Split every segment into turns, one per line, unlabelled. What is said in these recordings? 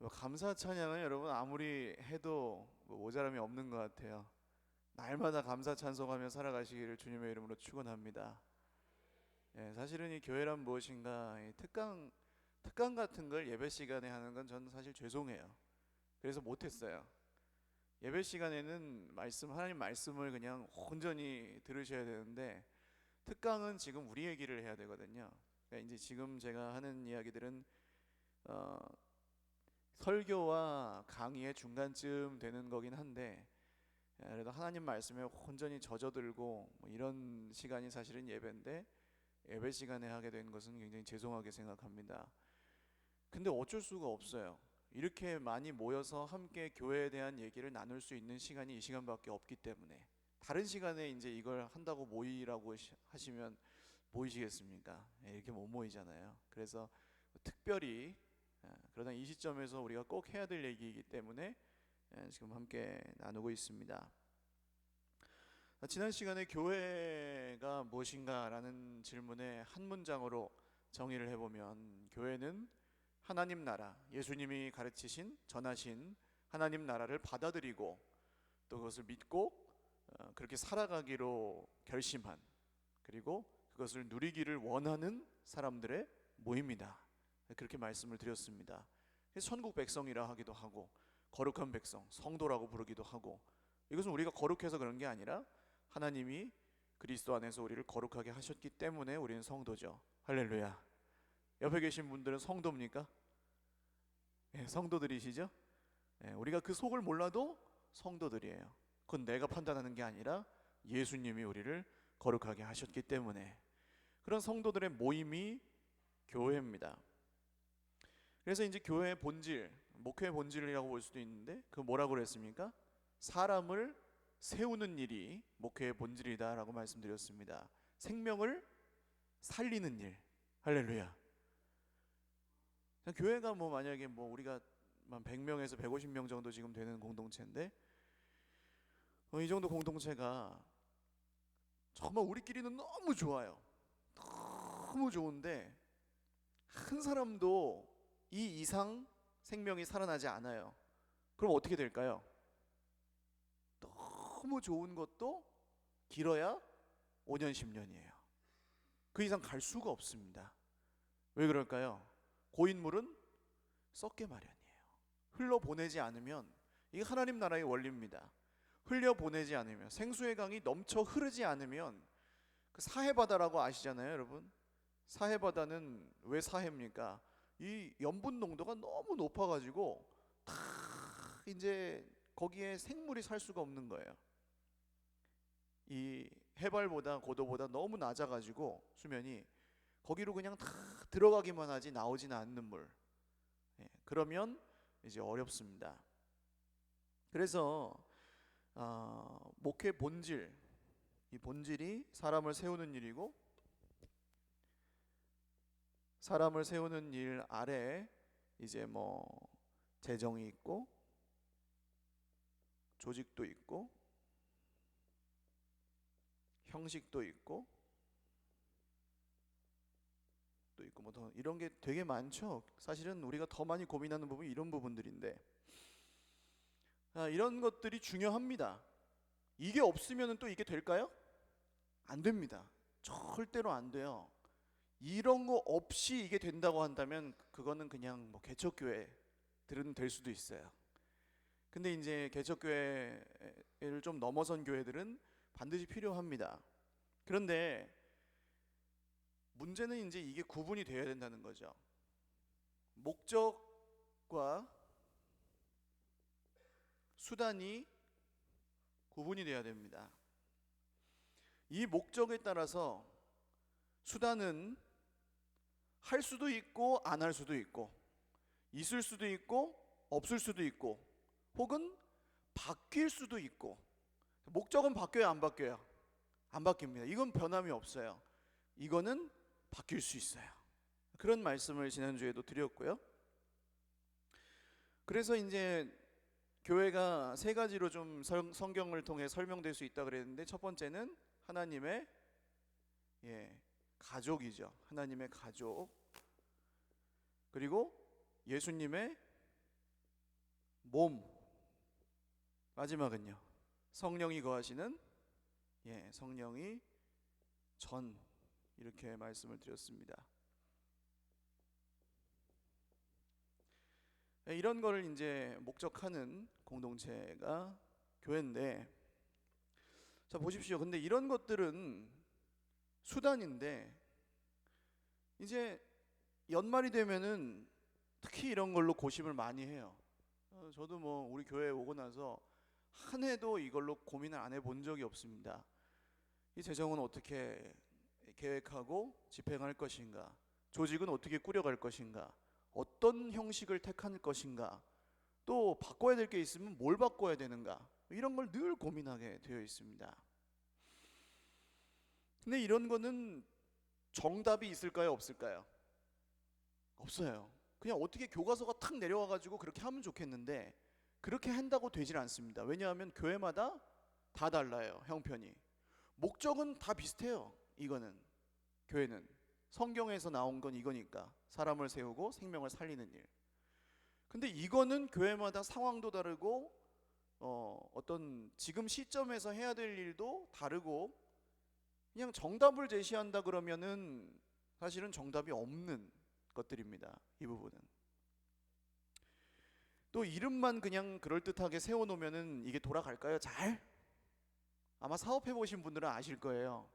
감사 찬양은 여러분 아무리 해도 모자람이 없는 것 같아요. 날마다 감사 찬송하며 살아가시기를 주님의 이름으로 축원합니다. 사실은 이 교회란 무엇인가, 이 특강 같은 걸 예배 시간에 하는 건 저는 사실 죄송해요. 그래서 못했어요. 예배 시간에는 하나님 말씀을 그냥 온전히 들으셔야 되는데, 특강은 지금 우리 얘기를 해야 되거든요. 그러니까 이제 지금 제가 하는 이야기들은 어, 설교와 강의의 중간쯤 되는 거긴 한데, 그래도 하나님 말씀에 온전히 젖어들고 이런 시간이 사실은 예배인데, 예배 시간에 하게 된 것은 굉장히 죄송하게 생각합니다. 근데 어쩔 수가 없어요. 이렇게 많이 모여서 함께 교회에 대한 얘기를 나눌 수 있는 시간이 이 시간밖에 없기 때문에, 다른 시간에 이제 이걸 한다고 모이라고 하시면 모이시겠습니까? 이렇게 못 모이잖아요. 그래서 특별히 그러나 이 시점에서 우리가 꼭 해야 될 얘기이기 때문에 지금 함께 나누고 있습니다. 지난 시간에 교회가 무엇인가라는 질문에 한 문장으로 정의를 해보면, 교회는 하나님 나라, 예수님이 가르치신 전하신 하나님 나라를 받아들이고 또 그것을 믿고 그렇게 살아가기로 결심한, 그리고 그것을 누리기를 원하는 사람들의 모임이다, 그렇게 말씀을 드렸습니다. 천국 백성이라 하기도 하고 거룩한 백성, 성도라고 부르기도 하고, 이것은 우리가 거룩해서 그런 게 아니라 하나님이 그리스도 안에서 우리를 거룩하게 하셨기 때문에 우리는 성도죠. 할렐루야. 옆에 계신 분들은 성도입니까? 성도들이시죠? 우리가 그 속을 몰라도 성도들이에요. 그건 내가 판단하는 게 아니라 예수님이 우리를 거룩하게 하셨기 때문에, 그런 성도들의 모임이 교회입니다. 그래서 이제 교회의 본질, 목회의 본질이라고 볼 수도 있는데, 그 뭐라고 그랬습니까? 사람을 세우는 일이 목회의 본질이다라고 말씀드렸습니다. 생명을 살리는 일. 할렐루야. 교회가 만약에 우리가 100명에서 150명 정도 지금 되는 공동체인데, 이 정도 공동체가 정말 우리끼리는 너무 좋아요. 너무 좋은데 한 사람도 이 이상 생명이 살아나지 않아요. 그럼 어떻게 될까요? 너무 좋은 것도 길어야 5년 10년이에요. 그 이상 갈 수가 없습니다. 왜 그럴까요? 고인물은 썩게 마련이에요. 흘러보내지 않으면, 이게 하나님 나라의 원리입니다. 흘려보내지 않으면, 생수의 강이 넘쳐 흐르지 않으면, 그 사해바다라고 아시잖아요, 여러분. 사해바다는 왜 사해입니까? 이 염분 농도가 너무 높아가지고 다 이제 거기에 생물이 살 수가 없는 거예요. 이 해발보다 고도보다 너무 낮아가지고 수면이, 거기로 그냥 다 들어가기만 하지 나오지는 않는 물. 그러면 이제 어렵습니다. 그래서 목회 본질, 이 본질이 사람을 세우는 일이고, 사람을 세우는 일 아래 이제 재정이 있고, 조직도 있고, 형식도 있고, 또 있고 더 이런 게 되게 많죠. 사실은 우리가 더 많이 고민하는 부분이 이런 부분들인데, 이런 것들이 중요합니다. 이게 없으면 또 이게 될까요? 안 됩니다. 절대로 안 돼요. 이런 거 없이 이게 된다고 한다면 그거는 그냥 개척교회들은 될 수도 있어요. 근데 이제 개척교회를 좀 넘어선 교회들은 반드시 필요합니다. 그런데 문제는 이제 이게 구분이 되어야 된다는 거죠. 목적과 수단이 구분이 돼야 됩니다. 이 목적에 따라서 수단은 할 수도 있고 안 할 수도 있고, 있을 수도 있고 없을 수도 있고, 혹은 바뀔 수도 있고. 목적은 바뀌어요, 안 바뀌어요? 안 바뀝니다. 이건 변함이 없어요. 이거는 바뀔 수 있어요. 그런 말씀을 지난주에도 드렸고요. 그래서 이제 교회가 세 가지로 좀 성경을 통해 설명될 수 있다 그랬는데, 첫 번째는 하나님의 가족이죠. 하나님의 가족. 그리고 예수님의 몸, 마지막은요. 성령이 거하시는 성령이 전, 이렇게 말씀을 드렸습니다. 이런 거를 이제 목적하는 공동체가 교회인데, 자 보십시오. 근데 이런 것들은 수단인데 이제 연말이 되면은 특히 이런 걸로 고심을 많이 해요. 저도 뭐 우리 교회에 오고 나서 한 해도 이걸로 고민을 안 해본 적이 없습니다. 이 재정은 어떻게 계획하고 집행할 것인가, 조직은 어떻게 꾸려갈 것인가, 어떤 형식을 택할 것인가, 또 바꿔야 될 게 있으면 뭘 바꿔야 되는가, 이런 걸 늘 고민하게 되어 있습니다. 근데 이런 거는 정답이 있을까요, 없을까요? 없어요. 그냥 어떻게 교과서가 탁 내려와 가지고 그렇게 하면 좋겠는데 그렇게 한다고 되질 않습니다. 왜냐하면 교회마다 다 달라요, 형편이. 목적은 다 비슷해요. 이거는 교회는 성경에서 나온 건 이거니까, 사람을 세우고 생명을 살리는 일. 근데 이거는 교회마다 상황도 다르고 어떤 지금 시점에서 해야 될 일도 다르고, 그냥 정답을 제시한다 그러면은 사실은 정답이 없는 것들입니다. 이 부분은. 또 이름만 그냥 그럴듯하게 세워놓으면은 이게 돌아갈까요? 잘? 아마 사업해 보신 분들은 아실 거예요.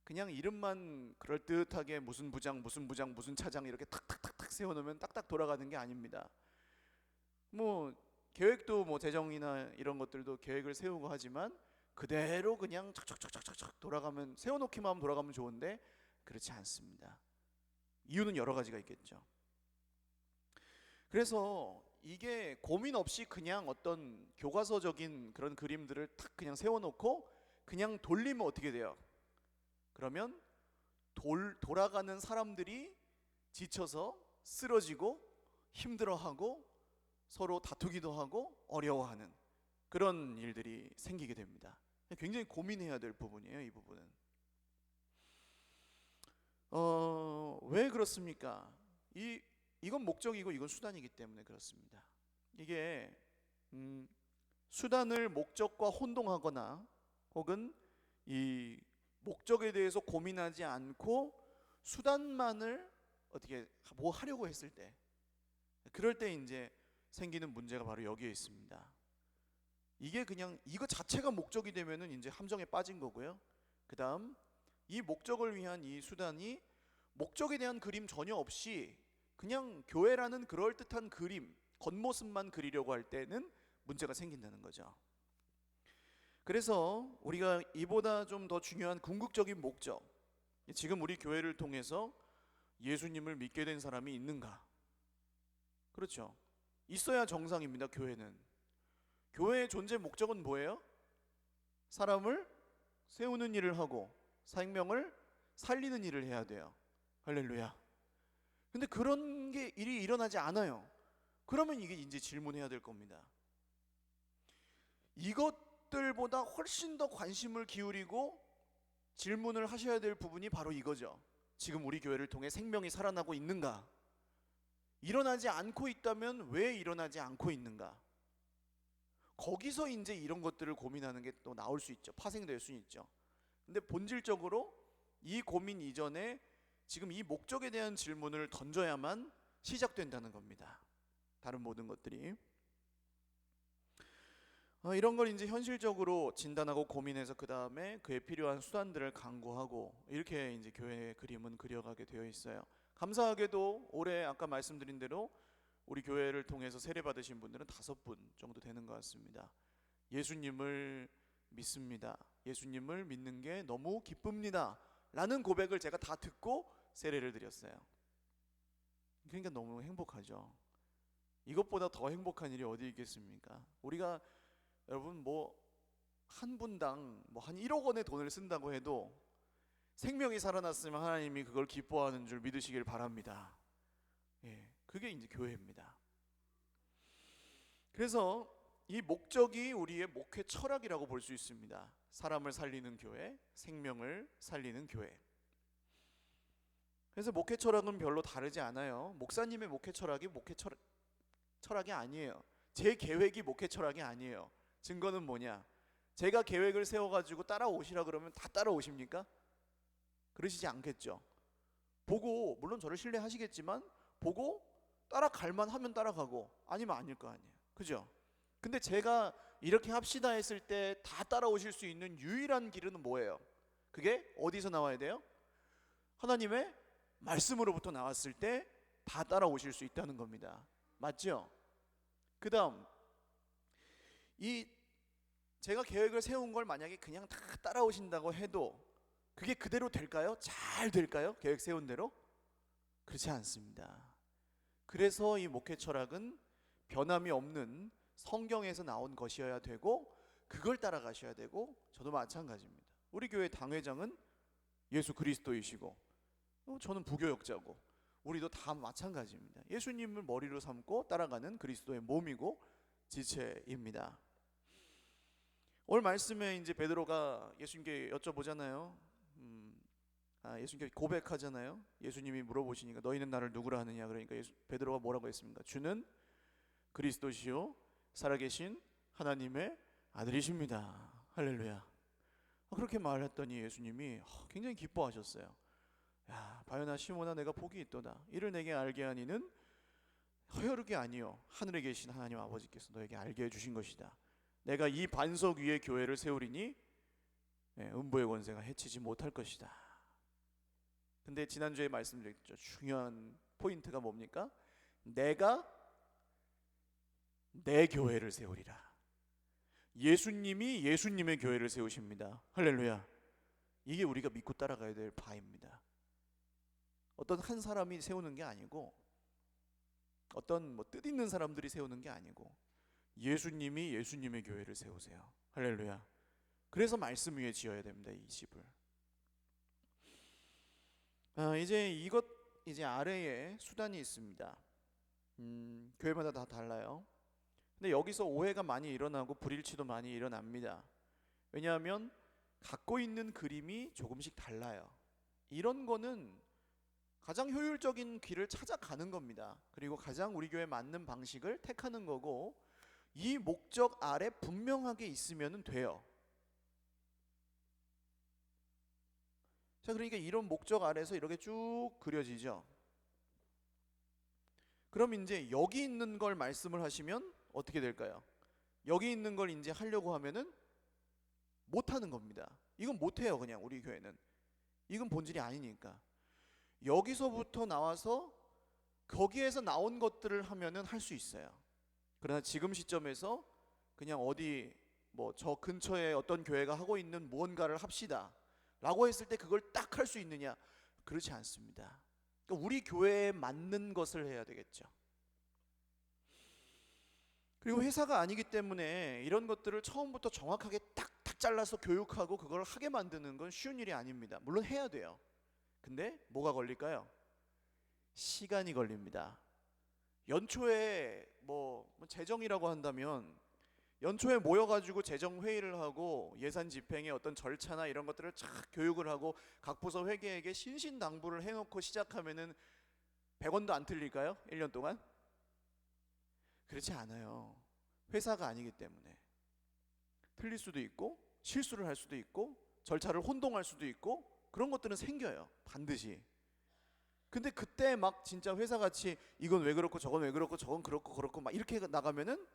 그냥 이름만 그럴듯하게 무슨 부장 무슨 차장 이렇게 탁탁탁탁 세워놓으면 딱딱 돌아가는 게 아닙니다. 뭐 계획도 뭐 재정이나 이런 것들도 계획을 세우고 하지만 그대로 그냥 착착착착착 돌아가면, 세워놓기만 하면 돌아가면 좋은데 그렇지 않습니다. 이유는 여러 가지가 있겠죠. 그래서 이게 고민 없이 그냥 어떤 교과서적인 그런 그림들을 탁 그냥 세워놓고 그냥 돌리면 어떻게 돼요? 그러면 돌아가는 사람들이 지쳐서 쓰러지고 힘들어하고 서로 다투기도 하고 어려워하는 그런 일들이 생기게 됩니다. 굉장히 고민해야 될 부분이에요, 이 부분은. 왜 그렇습니까? 이건 목적이고 이건 수단이기 때문에 그렇습니다. 이게 수단을 목적과 혼동하거나 혹은 이 목적에 대해서 고민하지 않고 수단만을 어떻게 뭐 하려고 했을 때, 그럴 때 이제 생기는 문제가 바로 여기에 있습니다. 이게 그냥 이거 자체가 목적이 되면은 이제 함정에 빠진 거고요. 그다음 이 목적을 위한 이 수단이 목적에 대한 그림 전혀 없이 그냥 교회라는 그럴듯한 그림, 겉모습만 그리려고 할 때는 문제가 생긴다는 거죠. 그래서 우리가 이보다 좀 더 중요한 궁극적인 목적, 지금 우리 교회를 통해서 예수님을 믿게 된 사람이 있는가? 그렇죠. 있어야 정상입니다. 교회는. 교회의 존재 목적은 뭐예요? 사람을 세우는 일을 하고 생명을 살리는 일을 해야 돼요. 할렐루야. 근데 그런 게 일이 일어나지 않아요. 그러면 이게 이제 질문해야 될 겁니다. 이것들보다 훨씬 더 관심을 기울이고 질문을 하셔야 될 부분이 바로 이거죠. 지금 우리 교회를 통해 생명이 살아나고 있는가? 일어나지 않고 있다면 왜 일어나지 않고 있는가? 거기서 이제 이런 것들을 고민하는 게 또 나올 수 있죠. 파생될 수 있죠. 근데 본질적으로 이 고민 이전에 지금 이 목적에 대한 질문을 던져야만 시작된다는 겁니다. 다른 모든 것들이. 이런 걸 이제 현실적으로 진단하고 고민해서 그 다음에 그에 필요한 수단들을 강구하고, 이렇게 이제 교회의 그림은 그려가게 되어 있어요. 감사하게도 올해 아까 말씀드린 대로 우리 교회를 통해서 세례 받으신 분들은 5분 정도 되는 것 같습니다. 예수님을 믿습니다. 예수님을 믿는 게 너무 기쁩니다. 라는 고백을 제가 다 듣고 세례를 드렸어요. 그러니까 너무 행복하죠. 이것보다 더 행복한 일이 어디 있겠습니까? 우리가 여러분 뭐 한 분당 뭐 한 1억 원의 돈을 쓴다고 해도 생명이 살아났으면 하나님이 그걸 기뻐하는 줄 믿으시길 바랍니다. 그게 이제 교회입니다. 그래서 이 목적이 우리의 목회 철학이라고 볼 수 있습니다. 사람을 살리는 교회, 생명을 살리는 교회. 그래서 목회 철학은 별로 다르지 않아요. 목사님의 목회 철학이 목회 철학이 아니에요. 제 계획이 목회 철학이 아니에요. 증거는 뭐냐? 제가 계획을 세워가지고 따라오시라 그러면 다 따라오십니까? 그러시지 않겠죠. 보고, 물론 저를 신뢰하시겠지만 보고 따라갈 만하면 따라가고 아니면 아닐 거 아니에요. 그죠? 근데 제가 이렇게 합시다 했을 때 다 따라오실 수 있는 유일한 길은 뭐예요? 그게 어디서 나와야 돼요? 하나님의 말씀으로부터 나왔을 때 다 따라오실 수 있다는 겁니다. 맞죠? 그 다음, 이 제가 계획을 세운 걸 만약에 그냥 다 따라오신다고 해도 그게 그대로 될까요? 잘 될까요? 계획 세운 대로? 그렇지 않습니다. 그래서 이 목회 철학은 변함이 없는 성경에서 나온 것이어야 되고 그걸 따라가셔야 되고, 저도 마찬가지입니다. 우리 교회 당회장은 예수 그리스도이시고 저는 부교역자고 우리도 다 마찬가지입니다. 예수님을 머리로 삼고 따라가는 그리스도의 몸이고 지체입니다. 오늘 말씀에 이제 베드로가 예수님께 여쭤보잖아요. 예수님께 고백하잖아요. 예수님이 물어보시니까 너희는 나를 누구라 하느냐. 그러니까 베드로가 뭐라고 했습니까? 주는 그리스도시요 살아계신 하나님의 아들이십니다. 할렐루야. 그렇게 말했더니 예수님이 굉장히 기뻐하셨어요. 야, 바요나 시몬아, 내가 복이 있도다. 이를 내게 알게 하니는 허혈이 아니요 하늘에 계신 하나님 아버지께서 너에게 알게 해주신 것이다. 내가 이 반석 위에 교회를 세우리니 음부의 권세가 해치지 못할 것이다. 근데 지난주에 말씀드렸죠. 중요한 포인트가 뭡니까? 내가 내 교회를 세우리라. 예수님이 예수님의 교회를 세우십니다. 할렐루야. 이게 우리가 믿고 따라가야 될 바입니다. 어떤 한 사람이 세우는 게 아니고, 어떤 뜻 있는 사람들이 세우는 게 아니고, 예수님이 예수님의 교회를 세우세요. 할렐루야. 그래서 말씀 위에 지어야 됩니다. 이 집을. 이제 아래에 수단이 있습니다. 교회마다 다 달라요. 근데 여기서 오해가 많이 일어나고 불일치도 많이 일어납니다. 왜냐하면 갖고 있는 그림이 조금씩 달라요. 이런 거는 가장 효율적인 길을 찾아가는 겁니다. 그리고 가장 우리 교회에 맞는 방식을 택하는 거고, 이 목적 아래 분명하게 있으면 돼요. 자, 그러니까 이런 목적 아래서 이렇게 쭉 그려지죠. 그럼 이제 여기 있는 걸 말씀을 하시면 어떻게 될까요? 여기 있는 걸 이제 하려고 하면은 못 하는 겁니다. 이건 못 해요. 그냥 우리 교회는 이건 본질이 아니니까. 여기서부터 나와서 거기에서 나온 것들을 하면은 할 수 있어요. 그러나 지금 시점에서 그냥 어디 저 근처에 어떤 교회가 하고 있는 무언가를 합시다 라고 했을 때 그걸 딱 할 수 있느냐? 그렇지 않습니다. 그러니까 우리 교회에 맞는 것을 해야 되겠죠. 그리고 회사가 아니기 때문에 이런 것들을 처음부터 정확하게 딱 잘라서 교육하고 그걸 하게 만드는 건 쉬운 일이 아닙니다. 물론 해야 돼요. 근데 뭐가 걸릴까요? 시간이 걸립니다. 연초에 재정이라고 한다면 연초에 모여가지고 재정회의를 하고 예산 집행의 어떤 절차나 이런 것들을 쫙 교육을 하고 각 부서 회계에게 신신당부를 해놓고 시작하면은 100원도 안 틀릴까요? 1년 동안? 그렇지 않아요. 회사가 아니기 때문에 틀릴 수도 있고 실수를 할 수도 있고 절차를 혼동할 수도 있고 그런 것들은 생겨요. 반드시. 근데 그때 막 진짜 회사같이 이건 왜 그렇고 저건 왜 그렇고 저건 그렇고 막 이렇게 나가면은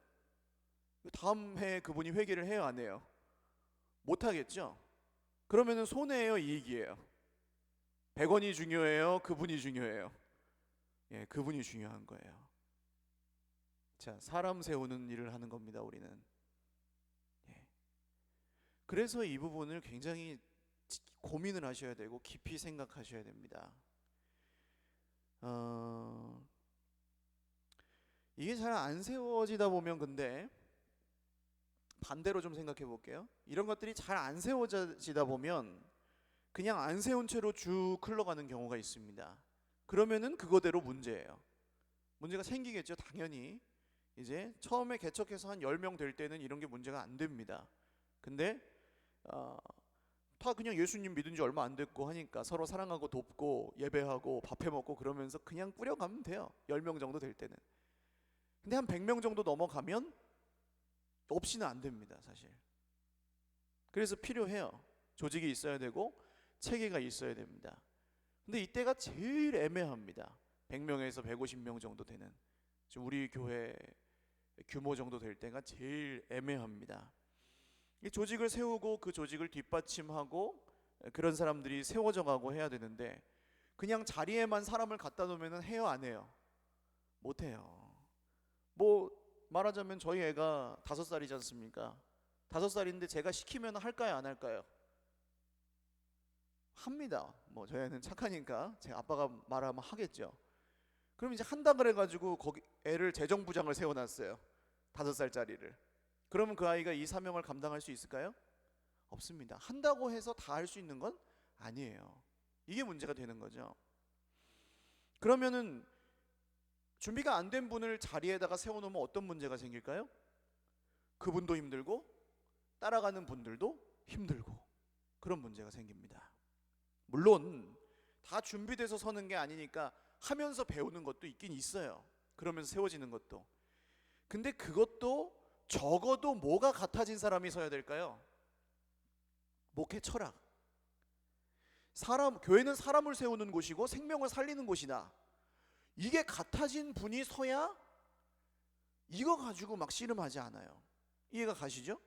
다음 해에 그분이 회계를 해요, 안 해요? 못 하겠죠? 그러면은 손해예요, 이익이에요? 100원이 중요해요, 그분이 중요해요? 그분이 중요한 거예요. 자, 사람 세우는 일을 하는 겁니다, 우리는. 그래서 이 부분을 굉장히 고민을 하셔야 되고 깊이 생각하셔야 됩니다. 이게 잘 안 세워지다 보면 근데 반대로 좀 생각해 볼게요. 이런 것들이 잘 안 세워지다 보면 그냥 안 세운 채로 쭉 흘러가는 경우가 있습니다. 그러면은 그거대로 문제예요. 문제가 생기겠죠, 당연히. 이제 처음에 개척해서 한 10명 될 때는 이런 게 문제가 안 됩니다. 근데 다 그냥 예수님 믿은 지 얼마 안 됐고 하니까 서로 사랑하고 돕고 예배하고 밥해 먹고 그러면서 그냥 뿌려가면 돼요. 10명 정도 될 때는. 근데 한 100명 정도 넘어가면 없이는 안 됩니다, 사실. 그래서 필요해요. 조직이 있어야 되고 체계가 있어야 됩니다. 근데 이때가 제일 애매합니다. 100명에서 150명 정도 되는, 지금 우리 교회 규모 정도 될 때가 제일 애매합니다. 이 조직을 세우고 그 조직을 뒷받침하고 그런 사람들이 세워져 가고 해야 되는데, 그냥 자리에만 사람을 갖다 놓으면 해요, 안 해요? 못 해요. 뭐 말하자면 저희 애가 5살이지 않습니까? 5살인데 제가 시키면 할까요, 안 할까요? 합니다. 뭐 저희 애는 착하니까 제 아빠가 말하면 하겠죠. 그럼 이제 한다 그래가지고 거기 애를 재정부장을 세워놨어요. 5살짜리를. 그러면 그 아이가 이 사명을 감당할 수 있을까요? 없습니다. 한다고 해서 다 할 수 있는 건 아니에요. 이게 문제가 되는 거죠. 그러면은 준비가 안 된 분을 자리에다가 세워놓으면 어떤 문제가 생길까요? 그분도 힘들고 따라가는 분들도 힘들고 그런 문제가 생깁니다. 물론 다 준비돼서 서는 게 아니니까 하면서 배우는 것도 있긴 있어요. 그러면서 세워지는 것도. 근데 그것도 적어도 뭐가 같아진 사람이 서야 될까요? 목회 철학. 교회는 사람을 세우는 곳이고 생명을 살리는 곳이다. 이게 같아진 분이 서야 이거 가지고 막 씨름하지 않아요. 이해가 가시죠?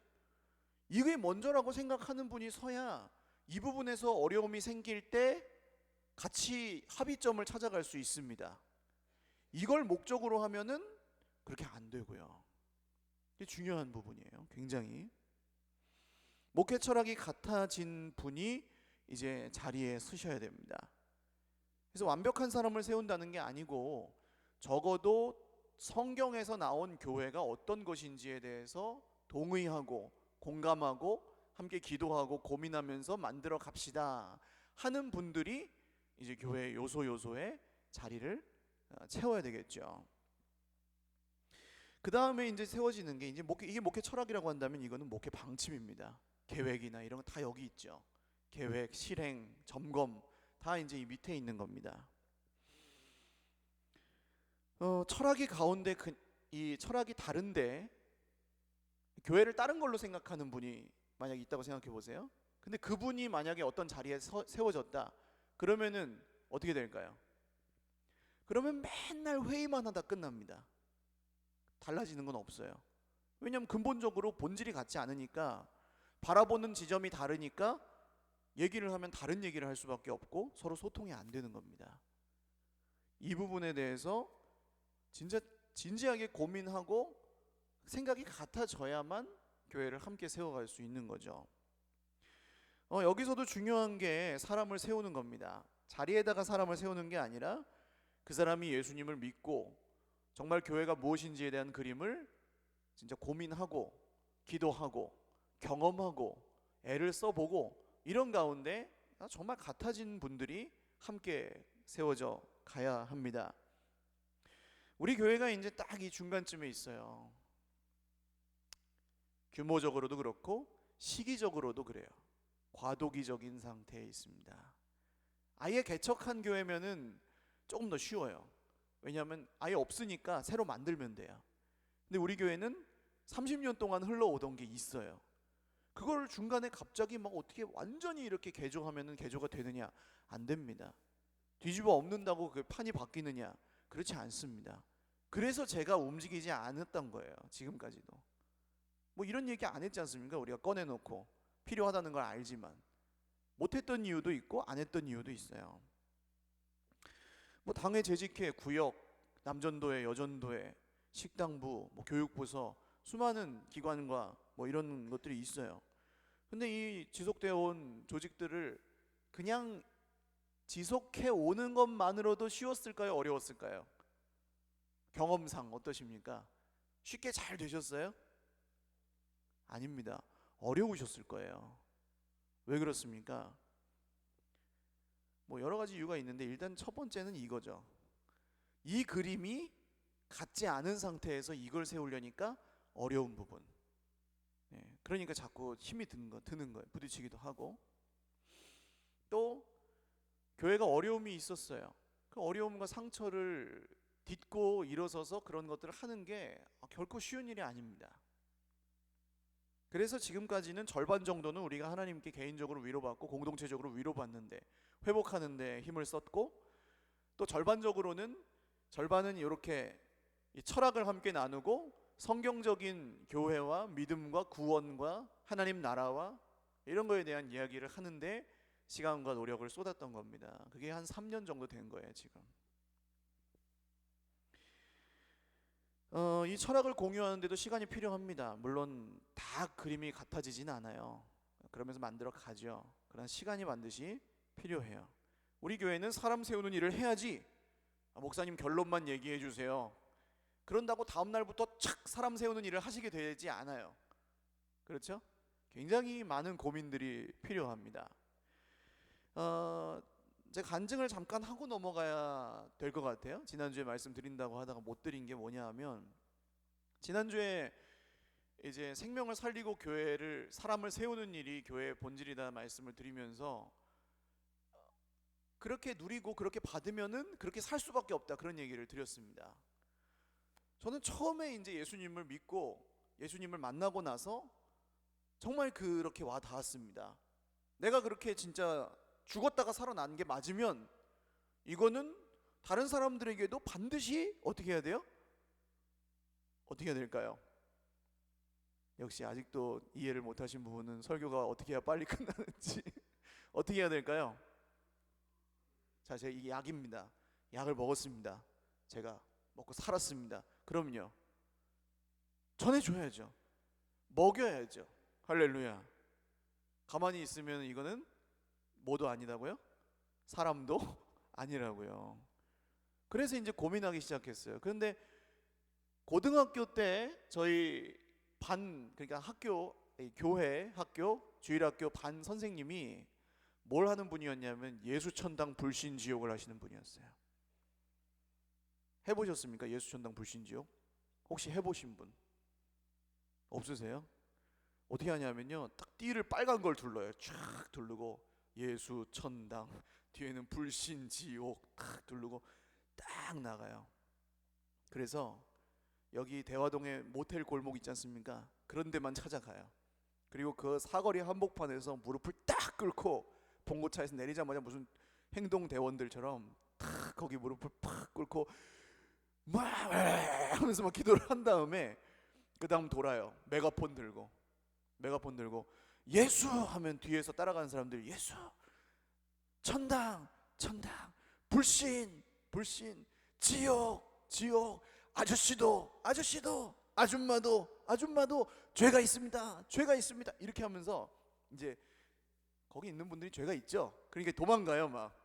이게 먼저라고 생각하는 분이 서야 이 부분에서 어려움이 생길 때 같이 합의점을 찾아갈 수 있습니다. 이걸 목적으로 하면은 그렇게 안 되고요. 이게 중요한 부분이에요. 굉장히. 목회 철학이 같아진 분이 이제 자리에 서셔야 됩니다. 그래서 완벽한 사람을 세운다는 게 아니고 적어도 성경에서 나온 교회가 어떤 것인지에 대해서 동의하고 공감하고 함께 기도하고 고민하면서 만들어 갑시다 하는 분들이 이제 교회의 요소요소에 자리를 채워야 되겠죠. 그 다음에 이제 세워지는 게 이게 목회 철학이라고 한다면 이거는 목회 방침입니다. 계획이나 이런 거 다 여기 있죠. 계획, 실행, 점검 다 이제 이 밑에 있는 겁니다. 철학이 가운데 이 철학이 다른데 교회를 다른 걸로 생각하는 분이 만약 있다고 생각해 보세요. 근데 그분이 만약에 어떤 자리에 세워졌다. 그러면은 어떻게 될까요? 그러면 맨날 회의만 하다 끝납니다. 달라지는 건 없어요. 왜냐하면 근본적으로 본질이 같지 않으니까, 바라보는 지점이 다르니까 얘기를 하면 다른 얘기를 할 수밖에 없고 서로 소통이 안 되는 겁니다. 이 부분에 대해서 진짜 진지하게 고민하고 생각이 같아져야만 교회를 함께 세워갈 수 있는 거죠. 여기서도 중요한 게 사람을 세우는 겁니다. 자리에다가 사람을 세우는 게 아니라 그 사람이 예수님을 믿고 정말 교회가 무엇인지에 대한 그림을 진짜 고민하고 기도하고 경험하고 애를 써보고 이런 가운데 정말 같아진 분들이 함께 세워져 가야 합니다. 우리 교회가 이제 딱 이 중간쯤에 있어요. 규모적으로도 그렇고 시기적으로도 그래요. 과도기적인 상태에 있습니다. 아예 개척한 교회면은 조금 더 쉬워요. 왜냐하면 아예 없으니까 새로 만들면 돼요. 근데 우리 교회는 30년 동안 흘러오던 게 있어요. 그걸 중간에 갑자기 막 어떻게 완전히 이렇게 개조하면은 개조가 되느냐? 안 됩니다. 뒤집어 엎는다고 그 판이 바뀌느냐? 그렇지 않습니다. 그래서 제가 움직이지 않았던 거예요. 지금까지도. 뭐 이런 얘기 안 했지 않습니까? 우리가 꺼내놓고 필요하다는 걸 알지만 못했던 이유도 있고 안 했던 이유도 있어요. 뭐 당회 재직회, 구역, 남전도회, 여전도회, 식당부, 뭐 교육부서 수많은 기관과 뭐 이런 것들이 있어요. 근데 이 지속되어 온 조직들을 그냥 지속해 오는 것만으로도 쉬웠을까요? 어려웠을까요? 경험상 어떠십니까? 쉽게 잘 되셨어요? 아닙니다. 어려우셨을 거예요. 왜 그렇습니까? 뭐 여러 가지 이유가 있는데 일단 첫 번째는 이거죠. 이 그림이 같지 않은 상태에서 이걸 세우려니까 어려운 부분. 그러니까 자꾸 힘이 드는 거예요. 부딪히기도 하고. 또 교회가 어려움이 있었어요. 그 어려움과 상처를 딛고 일어서서 그런 것들을 하는 게 결코 쉬운 일이 아닙니다. 그래서 지금까지는 절반 정도는 우리가 하나님께 개인적으로 위로받고 공동체적으로 위로받는데, 회복하는데 힘을 썼고, 또 절반은 이렇게 이 철학을 함께 나누고 성경적인 교회와 믿음과 구원과 하나님 나라와 이런 거에 대한 이야기를 하는데 시간과 노력을 쏟았던 겁니다. 그게 한 3년 정도 된 거예요 지금. 이 철학을 공유하는데도 시간이 필요합니다. 물론 다 그림이 같아지진 않아요. 그러면서 만들어 가죠. 그러나 시간이 반드시 필요해요. 우리 교회는 사람 세우는 일을 해야지, 목사님 결론만 얘기해 주세요, 그런다고 다음 날부터 착 사람 세우는 일을 하시게 되지 않아요. 그렇죠? 굉장히 많은 고민들이 필요합니다. 제가 간증을 잠깐 하고 넘어가야 될 것 같아요. 지난주에 말씀드린다고 하다가 못 드린 게 뭐냐 하면, 지난주에 이제 생명을 살리고 교회를, 사람을 세우는 일이 교회의 본질이다 말씀을 드리면서, 그렇게 누리고 그렇게 받으면은 그렇게 살 수밖에 없다, 그런 얘기를 드렸습니다. 저는 처음에 이제 예수님을 믿고 예수님을 만나고 나서 정말 그렇게 와 닿았습니다. 내가 그렇게 진짜 죽었다가 살아난 게 맞으면 이거는 다른 사람들에게도 반드시 어떻게 해야 돼요? 어떻게 해야 될까요? 역시 아직도 이해를 못하신 부분은 설교가 어떻게 해야 빨리 끝나는지 어떻게 해야 될까요? 자, 제가 이게 약입니다. 약을 먹었습니다. 제가 먹고 살았습니다. 그럼요, 전해줘야죠. 먹여야죠. 할렐루야. 가만히 있으면 이거는 뭐도 아니다고요? 사람도 아니라고요. 그래서 이제 고민하기 시작했어요. 그런데 고등학교 때 저희 반, 그러니까 학교, 교회 학교, 주일학교 반 선생님이 뭘 하는 분이었냐면 예수천당 불신지옥을 하시는 분이었어요. 해보셨습니까? 예수천당 불신지옥? 혹시 해보신 분 없으세요? 어떻게 하냐면요, 딱 띠를 빨간 걸 둘러요. 쫙 두르고 예수천당, 뒤에는 불신지옥 딱 두르고 딱 나가요. 그래서 여기 대화동에 모텔 골목 있지 않습니까? 그런 데만 찾아가요. 그리고 그 사거리 한복판에서 무릎을 딱 꿇고, 봉고차에서 내리자마자 무슨 행동대원들처럼 탁 거기 무릎을 팍 꿇고 막 하면서 막 기도를 한 다음에 그 다음 돌아요. 메가폰 들고 예수 하면 뒤에서 따라가는 사람들, 예수, 천당, 천당, 불신, 불신, 지옥, 지옥, 아저씨도, 아저씨도, 아줌마도, 아줌마도 죄가 있습니다, 죄가 있습니다, 이렇게 하면서 이제 거기 있는 분들이 죄가 있죠. 그러니까 도망가요. 막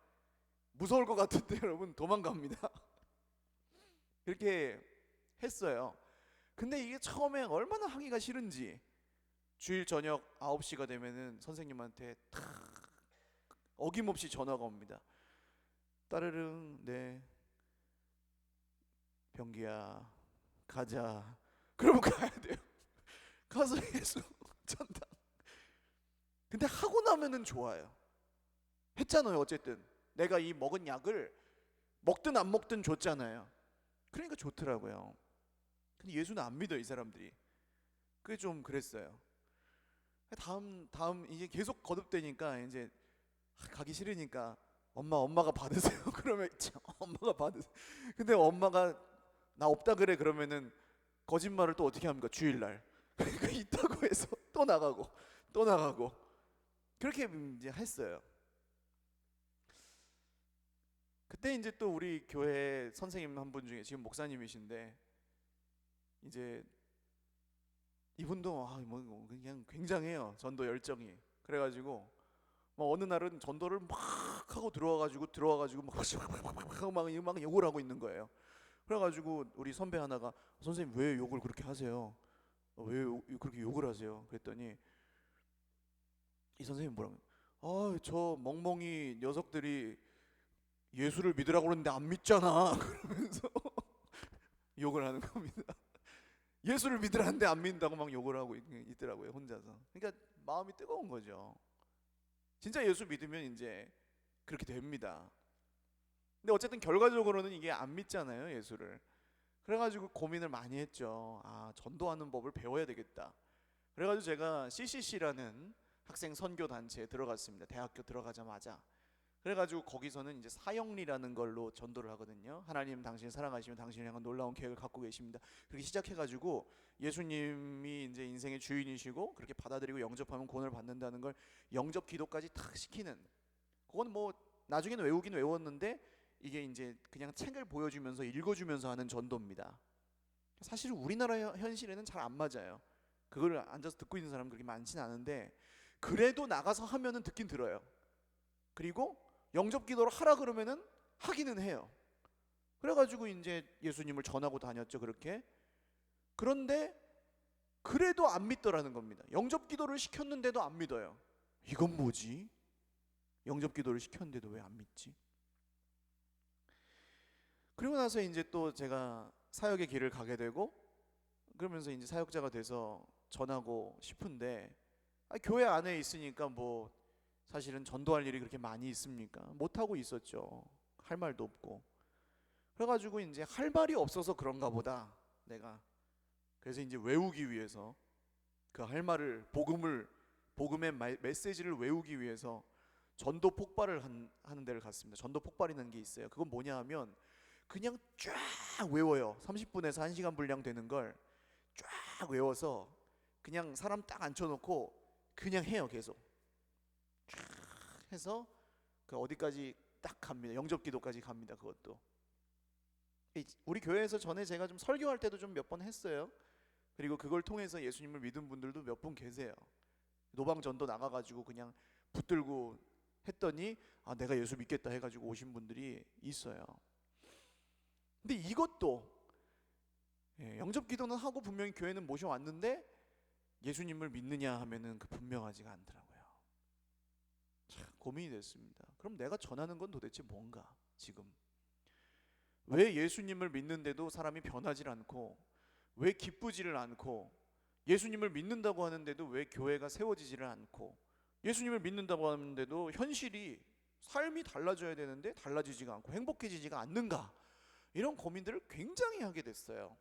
무서울 것 같은데 여러분, 도망갑니다. 그렇게 했어요. 근데 이게 처음에 얼마나 하기가 싫은지, 주일 저녁 9시가 되면은 선생님한테 탁 어김없이 전화가 옵니다. 따르릉, 네, 병기야 가자. 그러면 가야 돼요. 가서 예수 천당. 근데 하고 나면은 좋아요. 했잖아요. 어쨌든 내가 이 먹은 약을 먹든 안 먹든 줬잖아요. 그러니까 좋더라고요. 근데 예수는 안 믿어, 이 사람들이. 그게 좀 그랬어요. 다음 이제 계속 거듭되니까 이제 가기 싫으니까 엄마가 받으세요. 그러면 엄마가 받으세요. 근데 엄마가 나 없다 그래 그러면은 거짓말을 또 어떻게 합니까? 주일날. 그러니까 있다고 해서 또 나가고 그렇게 이제 했어요. 그때 이제 또 우리 교회 선생님 한 분 중에 지금 목사님이신데, 이제 이분도 뭐 그냥 굉장해요. 전도 열정이. 그래가지고 막 어느 날은 전도를 막 하고 들어와가지고 막 욕을 하고 있는 거예요. 그래가지고 우리 선배 하나가, 선생님 왜 욕을 그렇게 하세요? 왜 그렇게 욕을 하세요? 그랬더니 이 선생님 뭐라고? 저 멍멍이 녀석들이 예수를 믿으라고 그러는데 안 믿잖아. 그러면서 욕을 하는 겁니다. 예수를 믿으라는데 안 믿는다고 막 욕을 하고 있더라고요, 혼자서. 그러니까 마음이 뜨거운 거죠. 진짜 예수 믿으면 이제 그렇게 됩니다. 근데 어쨌든 결과적으로는 이게 안 믿잖아요, 예수를. 그래가지고 고민을 많이 했죠. 아, 전도하는 법을 배워야 되겠다. 그래가지고 제가 CCC라는 학생 선교 단체에 들어갔습니다. 대학교 들어가자마자. 그래가지고 거기서는 이제 사형리라는 걸로 전도를 하거든요. 하나님 당신을 사랑하시면 당신을 향한 놀라운 계획을 갖고 계십니다. 그렇게 시작해가지고 예수님이 이제 인생의 주인이시고 그렇게 받아들이고 영접하면 구원을 받는다는 걸 영접 기도까지 탁 시키는, 그건 뭐 나중에는 외우긴 외웠는데 이게 이제 그냥 책을 보여주면서 읽어주면서 하는 전도입니다. 사실 우리나라 현실에는 잘 안 맞아요. 그걸 앉아서 듣고 있는 사람은 그렇게 많진 않은데 그래도 나가서 하면은 듣긴 들어요. 그리고 영접 기도를 하라 그러면은 하기는 해요. 그래가지고 이제 예수님을 전하고 다녔죠, 그렇게. 그런데 그래도 안 믿더라는 겁니다. 영접 기도를 시켰는데도 안 믿어요. 이건 뭐지? 영접 기도를 시켰는데도 왜 안 믿지? 그리고 나서 이제 또 제가 사역의 길을 가게 되고, 그러면서 이제 사역자가 돼서 전하고 싶은데 교회 안에 있으니까 뭐 사실은 전도할 일이 그렇게 많이 있습니까? 못하고 있었죠. 할 말도 없고. 그래가지고 이제 할 말이 없어서 그런가 보다, 내가. 그래서 이제 외우기 위해서, 그 할 말을, 복음의 메시지를 외우기 위해서 전도 폭발을 하는 데를 갔습니다. 전도 폭발이라는 게 있어요. 그건 뭐냐 하면 그냥 쫙 외워요. 30분에서 1시간 분량 되는 걸 쫙 외워서 그냥 사람 딱 앉혀놓고 그냥 해요. 계속 쫙 해서 그 어디까지 딱 갑니다. 영접기도까지 갑니다. 그것도 우리 교회에서 전에 제가 좀 설교할 때도 좀 몇 번 했어요. 그리고 그걸 통해서 예수님을 믿은 분들도 몇 분 계세요. 노방전도 나가가지고 그냥 붙들고 했더니 아, 내가 예수 믿겠다 해가지고 오신 분들이 있어요. 근데 이것도 영접기도는 하고 분명히 교회는 모셔왔는데 예수님을 믿느냐 하면은 그 분명하지가 않더라고요. 참 고민이 됐습니다. 그럼 내가 전하는 건 도대체 뭔가? 지금 왜 예수님을 믿는데도 사람이 변하질 않고, 왜 기쁘지를 않고, 예수님을 믿는다고 하는데도 왜 교회가 세워지지를 않고, 예수님을 믿는다고 하는데도 현실이, 삶이 달라져야 되는데 달라지지가 않고 행복해지지가 않는가? 이런 고민들을 굉장히 하게 됐어요.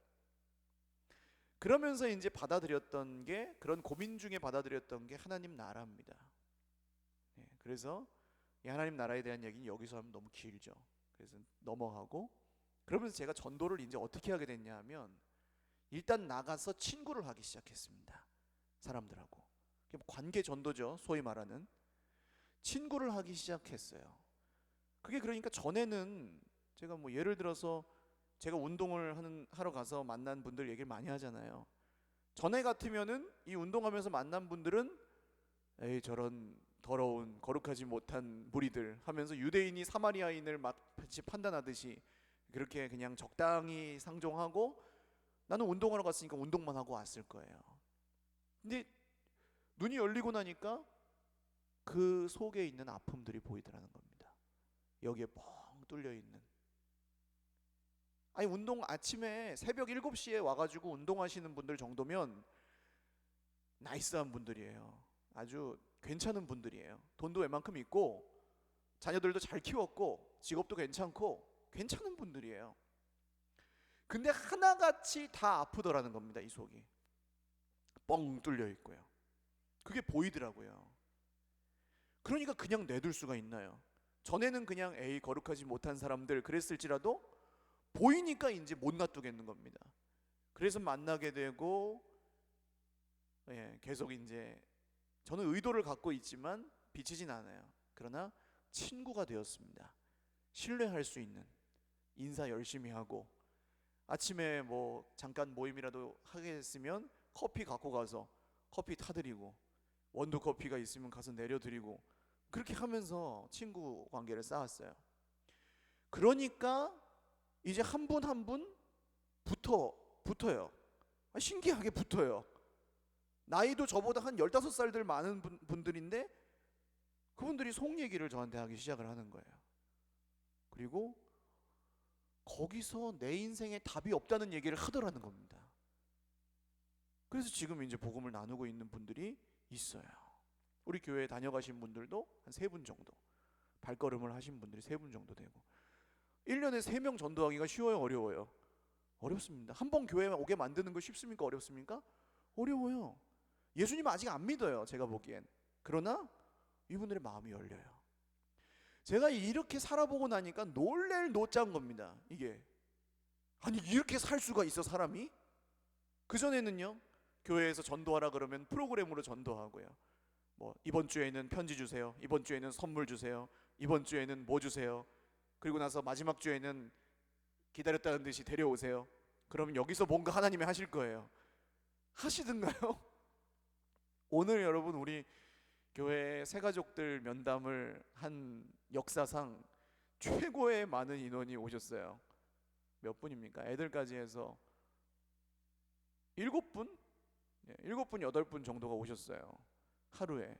그러면서 이제 받아들였던 게, 그런 고민 중에 받아들였던 게 하나님 나라입니다. 그래서 이 하나님 나라에 대한 얘기는 여기서 하면 너무 길죠. 그래서 넘어가고, 그러면서 제가 전도를 이제 어떻게 하게 됐냐 하면 일단 나가서 친구를 하기 시작했습니다. 사람들하고 관계 전도죠, 소위 말하는. 친구를 하기 시작했어요. 그게 그러니까 전에는 제가 뭐 예를 들어서 제가 운동을 하러 가서 만난 분들 얘기를 많이 하잖아요. 전에 같으면은 이 운동하면서 만난 분들은 에이 저런 더러운 거룩하지 못한 무리들 하면서 유대인이 사마리아인을 마치 판단하듯이 그렇게 그냥 적당히 상종하고 나는 운동하러 갔으니까 운동만 하고 왔을 거예요. 근데 눈이 열리고 나니까 그 속에 있는 아픔들이 보이더라는 겁니다. 여기에 뻥 뚫려 있는. 아니 운동 아침에 새벽 7시에 와가지고 운동하시는 분들 정도면 나이스한 분들이에요. 아주 괜찮은 분들이에요. 돈도 웬만큼 있고 자녀들도 잘 키웠고 직업도 괜찮고 괜찮은 분들이에요. 근데 하나같이 다 아프더라는 겁니다. 이 속이 뻥 뚫려 있고요. 그게 보이더라고요. 그러니까 그냥 내둘 수가 있나요? 전에는 그냥 에이 거룩하지 못한 사람들 그랬을지라도 보이니까 이제 못 놔두겠는 겁니다. 그래서 만나게 되고 계속 이제 저는 의도를 갖고 있지만 비치진 않아요. 그러나 친구가 되었습니다. 신뢰할 수 있는, 인사 열심히 하고 아침에 뭐 잠깐 모임이라도 하게 됐으면 커피 갖고 가서 커피 타드리고 원두 커피가 있으면 가서 내려드리고 그렇게 하면서 친구 관계를 쌓았어요. 그러니까 이제 한 분 한 분 붙어요. 신기하게 붙어요. 나이도 저보다 한 15살들 많은 분들인데 그분들이 속 얘기를 저한테 하기 시작을 하는 거예요. 그리고 거기서 내 인생에 답이 없다는 얘기를 하더라는 겁니다. 그래서 지금 이제 복음을 나누고 있는 분들이 있어요. 우리 교회에 다녀가신 분들도 한 3분 정도, 발걸음을 하신 분들이 3분 정도 되고, 1년에 3명 전도하기가 쉬워요, 어려워요? 어렵습니다. 한 번 교회에 오게 만드는 거 쉽습니까, 어렵습니까? 어려워요. 예수님 아직 안 믿어요, 제가 보기엔. 그러나 이분들의 마음이 열려요. 제가 이렇게 살아보고 나니까 놀랄 노짜인 겁니다. 이게 아니 이렇게 살 수가 있어 사람이? 그전에는요 교회에서 전도하라 그러면 프로그램으로 전도하고요, 뭐 이번 주에는 편지 주세요, 이번 주에는 선물 주세요, 이번 주에는 뭐 주세요, 그리고 나서 마지막 주에는 기다렸다는 듯이 데려오세요. 그럼 여기서 뭔가 하나님이 하실 거예요. 하시든가요? 오늘 여러분 우리 교회 새가족들 면담을 한 역사상 최고의 많은 인원이 오셨어요. 몇 분입니까? 애들까지 해서 7분? 7분, 8분 정도가 오셨어요. 하루에.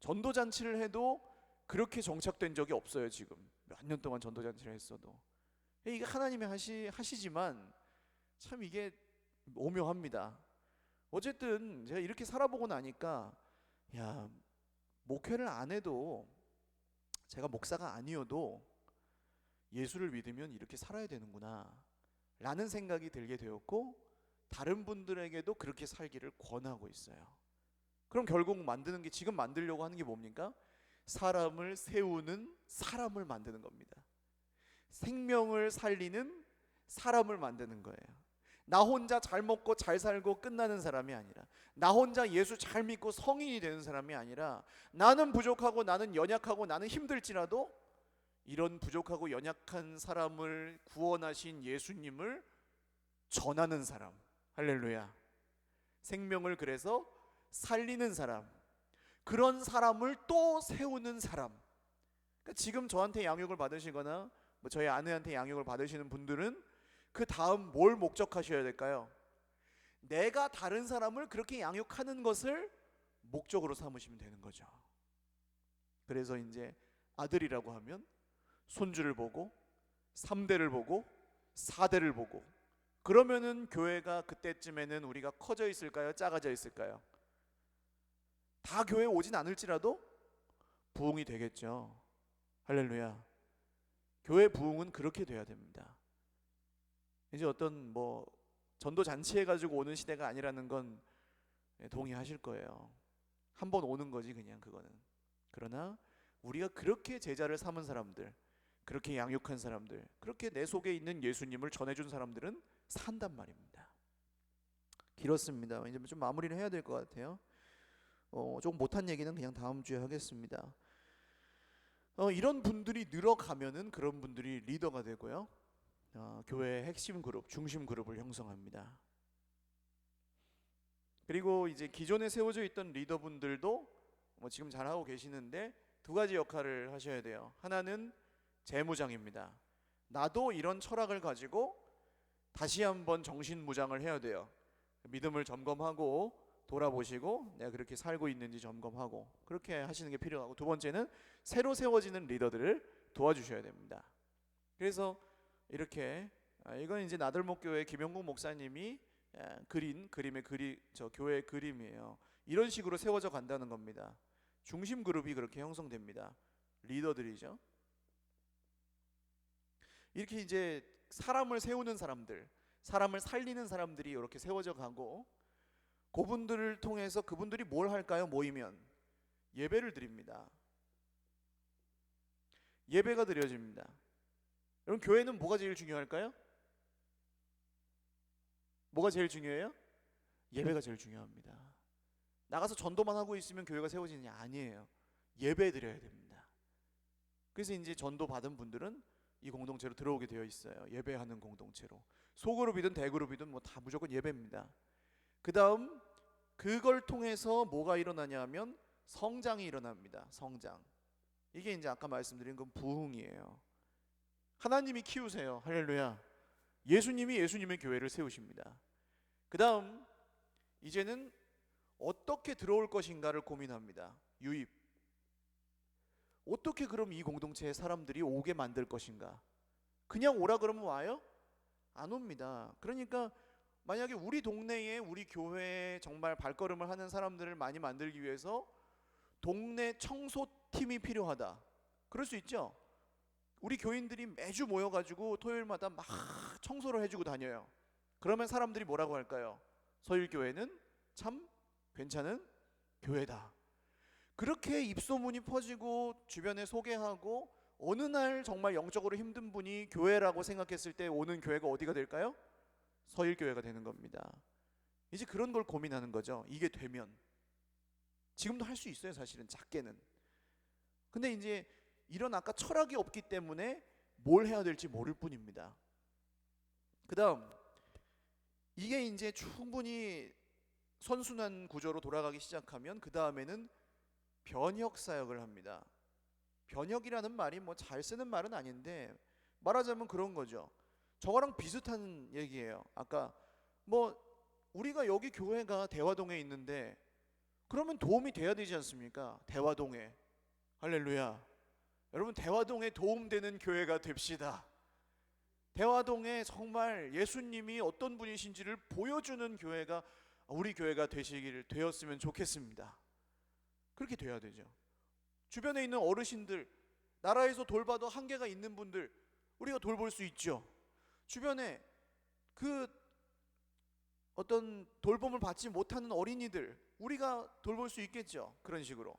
전도잔치를 해도 그렇게 정착된 적이 없어요. 지금 몇 년 동안 전도잔치를 했어도. 이게 하나님이 하시지만 참 이게 오묘합니다. 어쨌든 제가 이렇게 살아보고 나니까 야, 목회를 안 해도, 제가 목사가 아니어도 예수를 믿으면 이렇게 살아야 되는구나 라는 생각이 들게 되었고, 다른 분들에게도 그렇게 살기를 권하고 있어요. 그럼 결국 만드는 게, 지금 만들려고 하는 게 뭡니까? 사람을 세우는 사람을 만드는 겁니다. 생명을 살리는 사람을 만드는 거예요. 나 혼자 잘 먹고 잘 살고 끝나는 사람이 아니라, 나 혼자 예수 잘 믿고 성인이 되는 사람이 아니라, 나는 부족하고 나는 연약하고 나는 힘들지라도 이런 부족하고 연약한 사람을 구원하신 예수님을 전하는 사람. 할렐루야. 생명을 그래서 살리는 사람, 그런 사람을 또 세우는 사람. 그러니까 지금 저한테 양육을 받으시거나 뭐 저희 아내한테 양육을 받으시는 분들은 그 다음 뭘 목적하셔야 될까요? 내가 다른 사람을 그렇게 양육하는 것을 목적으로 삼으시면 되는 거죠. 그래서 이제 아들이라고 하면 손주를 보고 3대를 보고 4대를 보고, 그러면은 교회가 그때쯤에는 우리가 커져 있을까요? 작아져 있을까요? 다 교회에 오진 않을지라도 부흥이 되겠죠. 할렐루야. 교회 부흥은 그렇게 돼야 됩니다. 이제 어떤 뭐 전도 잔치 해가지고 오는 시대가 아니라는 건 동의하실 거예요. 한번 오는 거지 그냥 그거는. 그러나 우리가 그렇게 제자를 삼은 사람들, 그렇게 양육한 사람들, 그렇게 내 속에 있는 예수님을 전해준 사람들은 산단 말입니다. 길었습니다. 이제 좀 마무리를 해야 될 것 같아요. 조금 못한 얘기는 그냥 다음 주에 하겠습니다. 이런 분들이 늘어가면은 그런 분들이 리더가 되고요, 교회의 핵심 그룹, 중심 그룹을 형성합니다. 그리고 이제 기존에 세워져 있던 리더분들도 뭐 지금 잘하고 계시는데 두 가지 역할을 하셔야 돼요. 하나는 재무장입니다. 나도 이런 철학을 가지고 다시 한번 정신무장을 해야 돼요. 믿음을 점검하고 돌아보시고 내가 그렇게 살고 있는지 점검하고, 그렇게 하시는 게 필요하고, 두 번째는 새로 세워지는 리더들을 도와주셔야 됩니다. 그래서 이렇게 이건 이제 나들목교회 김영국 목사님이 그린 그림의 교회의 그림이에요. 이런 식으로 세워져 간다는 겁니다. 중심 그룹이 그렇게 형성됩니다. 리더들이죠. 이렇게 이제 사람을 세우는 사람들, 사람을 살리는 사람들이 이렇게 세워져 가고, 그분들을 통해서 그분들이 뭘 할까요? 모이면 예배를 드립니다. 예배가 드려집니다. 여러분, 교회는 뭐가 제일 중요할까요? 뭐가 제일 중요해요? 예배가 제일 중요합니다. 나가서 전도만 하고 있으면 교회가 세워지느냐? 아니에요. 예배 드려야 됩니다. 그래서 이제 전도 받은 분들은 이 공동체로 들어오게 되어 있어요. 예배하는 공동체로. 소그룹이든 대그룹이든 뭐 다 무조건 예배입니다. 그 다음 그걸 통해서 뭐가 일어나냐 하면 성장이 일어납니다. 성장. 이게 이제 아까 말씀드린 건 부흥이에요. 하나님이 키우세요. 할렐루야. 예수님이 예수님의 교회를 세우십니다. 그 다음 이제는 어떻게 들어올 것인가를 고민합니다. 유입. 어떻게 그럼 이 공동체에 사람들이 오게 만들 것인가? 그냥 오라 그러면 와요? 안 옵니다. 그러니까 만약에 우리 동네에, 우리 교회에 정말 발걸음을 하는 사람들을 많이 만들기 위해서 동네 청소팀이 필요하다. 그럴 수 있죠. 우리 교인들이 매주 모여가지고 토요일마다 막 청소를 해주고 다녀요. 그러면 사람들이 뭐라고 할까요? 서일교회는 참 괜찮은 교회다. 그렇게 입소문이 퍼지고 주변에 소개하고 어느 날 정말 영적으로 힘든 분이 교회라고 생각했을 때 오는 교회가 어디가 될까요? 서일교회가 되는 겁니다. 이제 그런 걸 고민하는 거죠. 이게 되면 지금도 할 수 있어요, 사실은 작게는. 근데 이제 이런 아까 철학이 없기 때문에 뭘 해야 될지 모를 뿐입니다. 그 다음, 이게 이제 충분히 선순환 구조로 돌아가기 시작하면 그 다음에는 변혁 사역을 합니다. 변혁이라는 말이 뭐 잘 쓰는 말은 아닌데 말하자면 그런 거죠. 저거랑 비슷한 얘기예요. 아까 뭐 우리가 여기 교회가 대화동에 있는데 그러면 도움이 돼야 되지 않습니까? 대화동에. 할렐루야. 여러분, 대화동에 도움되는 교회가 됩시다. 대화동에 정말 예수님이 어떤 분이신지를 보여주는 교회가 우리 교회가 되었으면 좋겠습니다. 그렇게 돼야 되죠. 주변에 있는 어르신들, 나라에서 돌봐도 한계가 있는 분들 우리가 돌볼 수 있죠. 주변에 그 어떤 돌봄을 받지 못하는 어린이들 우리가 돌볼 수 있겠죠. 그런 식으로.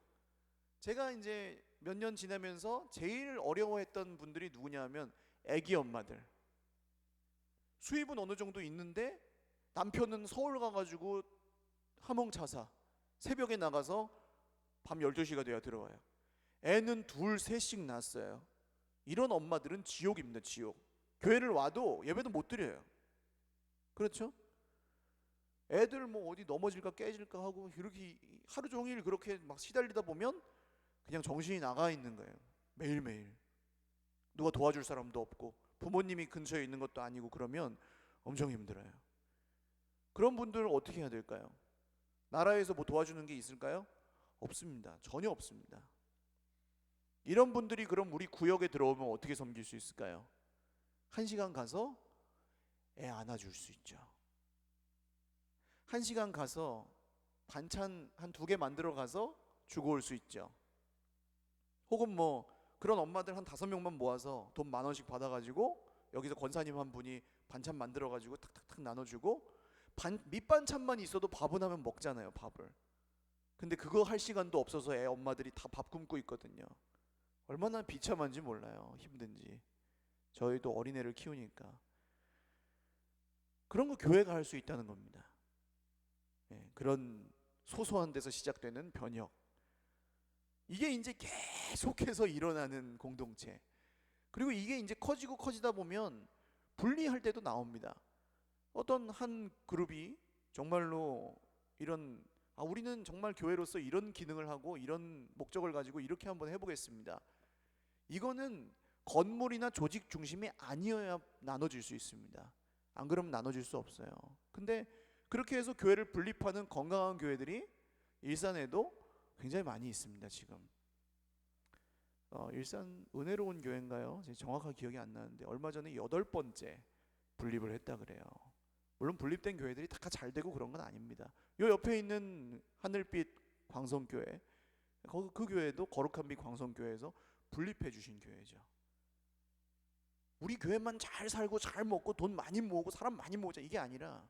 제가 이제 몇 년 지나면서 제일 어려워했던 분들이 누구냐면 아기 엄마들. 수입은 어느 정도 있는데 남편은 서울 가가지고 하몽차사 새벽에 나가서 밤 12시가 돼야 들어와요. 애는 둘 셋씩 낳았어요. 이런 엄마들은 지옥입니다. 지옥. 교회를 와도 예배도 못 드려요. 그렇죠? 애들 뭐 어디 넘어질까 깨질까 하고 이렇게 하루 종일 그렇게 막 시달리다 보면 그냥 정신이 나가 있는 거예요. 매일매일. 누가 도와줄 사람도 없고 부모님이 근처에 있는 것도 아니고 그러면 엄청 힘들어요. 그런 분들 어떻게 해야 될까요? 나라에서 뭐 도와주는 게 있을까요? 없습니다. 전혀 없습니다. 이런 분들이 그럼 우리 구역에 들어오면 어떻게 섬길 수 있을까요? 1시간 가서 애 안아줄 수 있죠. 1시간 가서 반찬 한 2개 만들어 가서 주고 올 수 있죠. 혹은 뭐 그런 엄마들 한 5명만 모아서 돈 10,000원씩 받아가지고 여기서 권사님 한 분이 반찬 만들어가지고 탁탁탁 나눠주고 밑반찬만 있어도 밥은 하면 먹잖아요, 밥을. 근데 그거 할 시간도 없어서 애 엄마들이 다 밥 굶고 있거든요. 얼마나 비참한지 몰라요. 힘든지. 저희도 어린애를 키우니까. 그런 거 교회가 할 수 있다는 겁니다. 예, 그런 소소한 데서 시작되는 변혁. 이게 이제 계속해서 일어나는 공동체. 그리고 이게 이제 커지다 보면 분리할 때도 나옵니다. 어떤 한 그룹이 정말로 이런 우리는 정말 교회로서 이런 기능을 하고 이런 목적을 가지고 이렇게 한번 해보겠습니다. 이거는 건물이나 조직 중심이 아니어야 나눠질 수 있습니다. 안 그러면 나눠질 수 없어요. 근데 그렇게 해서 교회를 분립하는 건강한 교회들이 일산에도 굉장히 많이 있습니다. 지금 일산 은혜로운 교회인가요? 정확하게 기억이 안 나는데 얼마 전에 8번째 분립을 했다 그래요. 물론 분립된 교회들이 다 잘 되고 그런 건 아닙니다. 요 옆에 있는 하늘빛 광성교회, 그 교회도 거룩한 빛 광성교회에서 분립해 주신 교회죠. 우리 교회만 잘 살고 잘 먹고 돈 많이 모으고 사람 많이 모으자 이게 아니라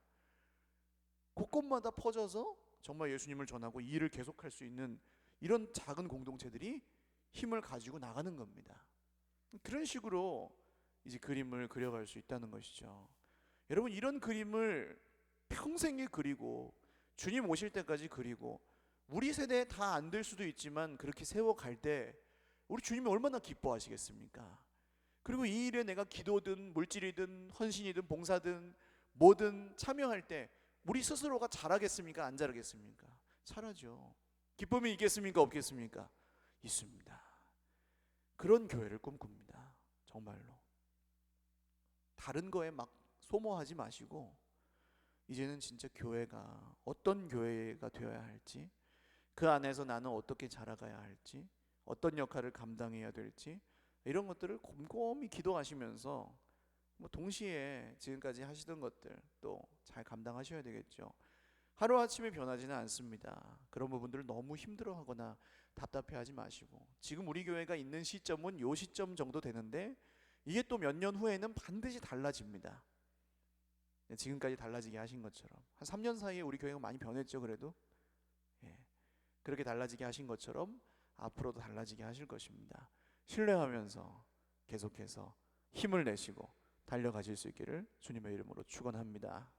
곳곳마다 퍼져서 정말 예수님을 전하고 이 일을 계속할 수 있는 이런 작은 공동체들이 힘을 가지고 나가는 겁니다. 그런 식으로 이제 그림을 그려갈 수 있다는 것이죠. 여러분, 이런 그림을 평생에 그리고 주님 오실 때까지 그리고 우리 세대에 다 안 될 수도 있지만 그렇게 세워갈 때 우리 주님이 얼마나 기뻐하시겠습니까? 그리고 이 일에 내가 기도든 물질이든 헌신이든 봉사든 뭐든 참여할 때 우리 스스로가 잘하겠습니까? 안 잘하겠습니까? 잘하죠. 기쁨이 있겠습니까? 없겠습니까? 있습니다. 그런 교회를 꿈꿉니다. 정말로. 다른 거에 막 소모하지 마시고 이제는 진짜 교회가 어떤 교회가 되어야 할지, 그 안에서 나는 어떻게 자라가야 할지, 어떤 역할을 감당해야 될지 이런 것들을 곰곰이 기도하시면서 뭐 동시에 지금까지 하시던 것들 또 잘 감당하셔야 되겠죠. 하루아침에 변하지는 않습니다. 그런 부분들을 너무 힘들어하거나 답답해하지 마시고, 지금 우리 교회가 있는 시점은 요 시점 정도 되는데 이게 또 몇 년 후에는 반드시 달라집니다. 지금까지 달라지게 하신 것처럼 한 3년 사이에 우리 교회가 많이 변했죠. 그래도 그렇게 달라지게 하신 것처럼 앞으로도 달라지게 하실 것입니다. 신뢰하면서 계속해서 힘을 내시고 달려가실 수 있기를 주님의 이름으로 축원합니다.